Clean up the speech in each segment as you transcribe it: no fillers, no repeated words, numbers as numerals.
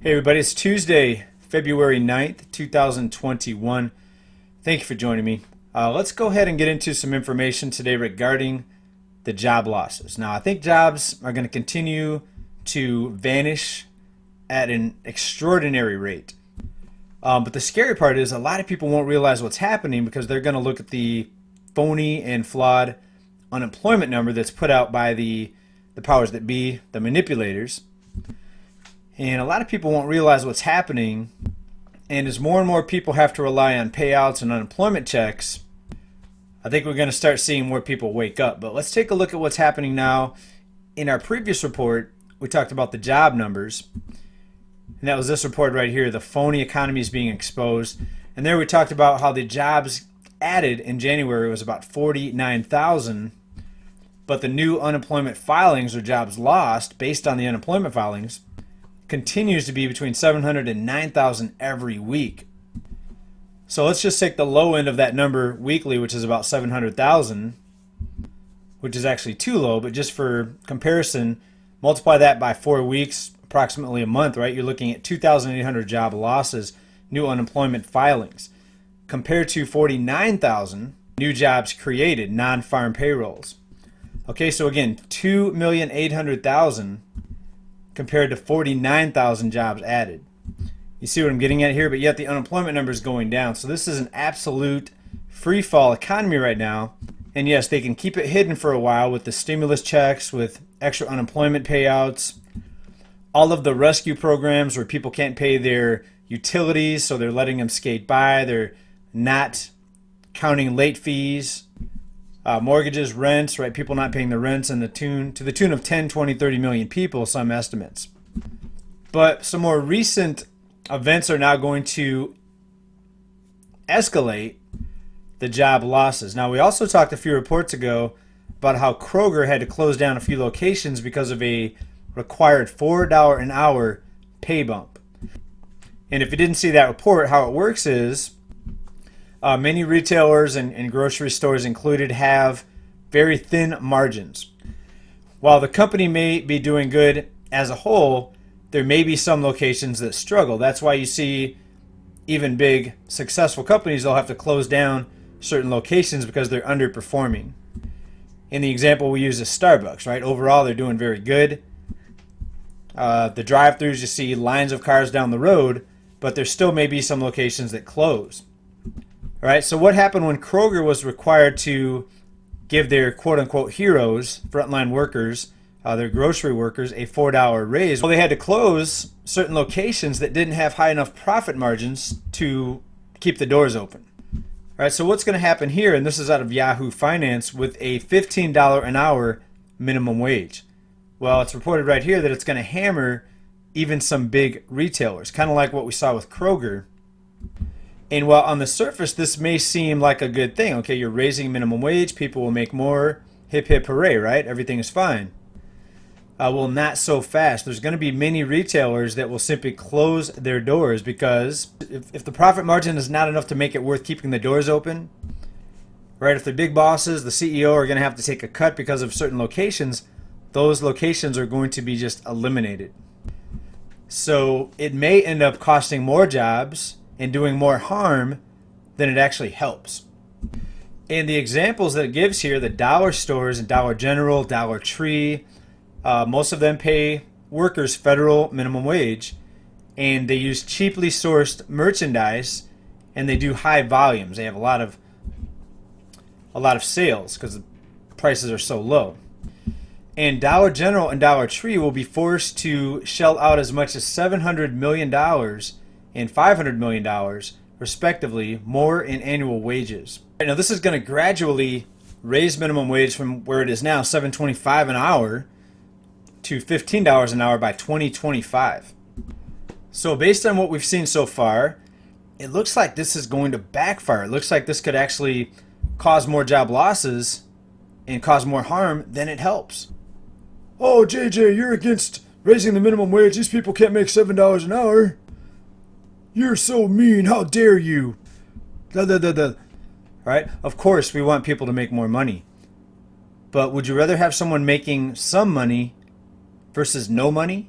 Hey everybody, it's Tuesday, February 9th, 2021. Thank you for joining me. Let's go ahead and get into some information today regarding the job losses. Now, I think jobs are going to continue to vanish at an extraordinary rate. But the scary part is a lot of people won't realize what's happening because they're going to look at the phony and flawed unemployment number that's put out by the powers that be, the manipulators. And a lot of people won't realize what's happening. And as more and more people have to rely on payouts and unemployment checks, I think we're going to start seeing more people wake up. But let's take a look at what's happening now. In our previous report, we talked about the job numbers. And that was this report right here, the phony economy is being exposed. And there we talked about how the jobs added in January was about 49,000. But the new unemployment filings or jobs lost based on the unemployment filings continues to be between 700 and 9,000 every week. So let's just take the low end of that number weekly, which is about 700,000, which is actually too low, but just for comparison, multiply that by 4 weeks, approximately a month, right? You're looking at 2,800 job losses, new unemployment filings, compared to 49,000 new jobs created, non-farm payrolls. Okay, so again, 2,800,000 compared to 49,000 jobs added. You see what I'm getting at here? But yet the unemployment number is going down. So this is an absolute free fall economy right now. And yes, they can keep it hidden for a while with the stimulus checks, with extra unemployment payouts, all of the rescue programs where people can't pay their utilities, so they're letting them skate by. They're not counting late fees, mortgages, rents, right? People not paying the rents and to the tune of 10, 20, 30 million people, some estimates. But some more recent events are now going to escalate the job losses. Now, we also talked a few reports ago about how Kroger had to close down a few locations because of a required $4 an hour pay bump. And if you didn't see that report, how it works is many retailers and grocery stores included have very thin margins. While the company may be doing good as a whole, there may be some locations that struggle. That's why you see even big successful companies, they'll have to close down certain locations because they're underperforming. In the example we use is Starbucks, right? Overall, they're doing very good. The drive-thrus, you see lines of cars down the road, but there still may be some locations that close. All right, so what happened when Kroger was required to give their quote-unquote heroes, frontline workers, their grocery workers, a $4 raise? Well, they had to close certain locations that didn't have high enough profit margins to keep the doors open. All right, so what's going to happen here, and this is out of Yahoo Finance, with a $15 an hour minimum wage? Well, it's reported right here that it's going to hammer even some big retailers, kind of like what we saw with Kroger. And while on the surface this may seem like a good thing, okay, you're raising minimum wage, people will make more, hip hip hooray, right? Everything is fine. Well, not so fast. There's going to be many retailers that will simply close their doors because if the profit margin is not enough to make it worth keeping the doors open, right? If the big bosses, the CEO are going to have to take a cut because of certain locations, those locations are going to be just eliminated. So it may end up costing more jobs and doing more harm than it actually helps. And the examples that it gives here, the dollar stores and Dollar General, Dollar Tree, most of them pay workers federal minimum wage, and they use cheaply sourced merchandise, and they do high volumes. They have a lot of sales because the prices are so low. And Dollar General and Dollar Tree will be forced to shell out as much as $700 million and $500 million, respectively, more in annual wages. Now, this is going to gradually raise minimum wage from where it is now, $7.25 an hour, to $15 an hour by 2025. So based on what we've seen so far, it looks like this is going to backfire. It looks like this could actually cause more job losses and cause more harm than it helps. Oh, JJ, you're against raising the minimum wage. These people can't make $7 an hour. You're so mean. How dare you? Da, da, da, da. Right? Of course, we want people to make more money. But would you rather have someone making some money versus no money?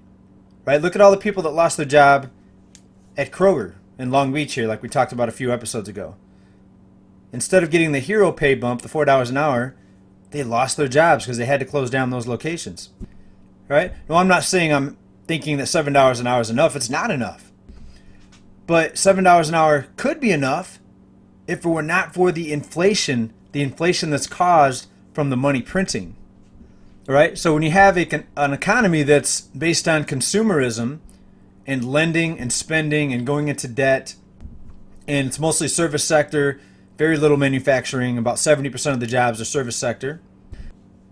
right? Look at all the people that lost their job at Kroger in Long Beach here, like we talked about a few episodes ago. Instead of getting the hero pay bump, the $4 an hour, they lost their jobs because they had to close down those locations, right? No, I'm not saying I'm thinking that $7 an hour is enough. It's not enough. But $7 an hour could be enough if it were not for the inflation that's caused from the money printing, right? So when you have an economy that's based on consumerism and lending and spending and going into debt, and it's mostly service sector, very little manufacturing, about 70% of the jobs are service sector.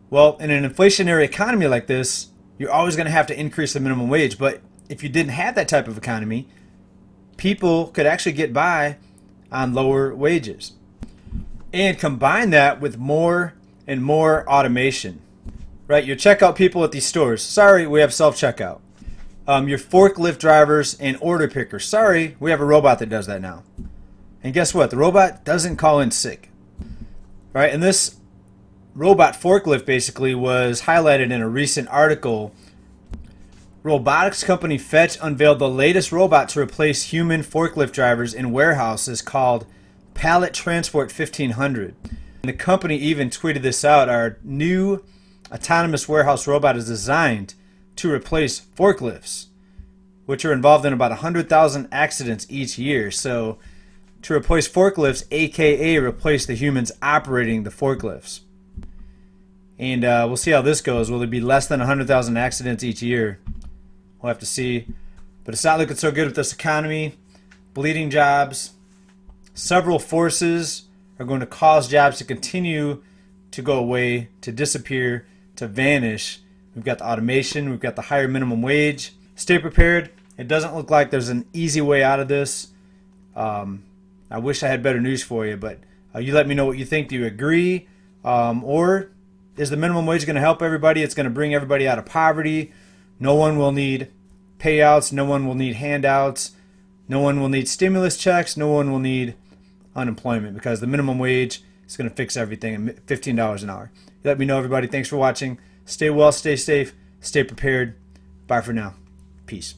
Well, in an inflationary economy like this, you're always going to have to increase the minimum wage. But if you didn't have that type of economy, people could actually get by on lower wages. And combine that with more and more automation, right? Your checkout people at these stores, sorry, we have self-checkout. Your forklift drivers and order pickers, sorry, we have a robot that does that now. And guess what? The robot doesn't call in sick, right? And this robot forklift basically was highlighted in a recent article. Robotics company Fetch unveiled the latest robot to replace human forklift drivers in warehouses called Pallet Transport 1500. And the company even tweeted this out. Our new autonomous warehouse robot is designed to replace forklifts, which are involved in about 100,000 accidents each year. So to replace forklifts, aka replace the humans operating the forklifts. And we'll see how this goes. Will there be less than 100,000 accidents each year? We'll have to see. But it's not looking so good with this economy. Bleeding jobs. Several forces are going to cause jobs to continue to go away, to disappear, to vanish. We've got the automation. We've got the higher minimum wage. Stay prepared. It doesn't look like there's an easy way out of this. I wish I had better news for you, but you let me know what you think. Do you agree? Or is the minimum wage going to help everybody? It's going to bring everybody out of poverty. No one will need payouts. No one will need handouts. No one will need stimulus checks. No one will need unemployment because the minimum wage is going to fix everything at $15 an hour. You let me know, everybody. Thanks for watching. Stay well, stay safe, stay prepared. Bye for now. Peace.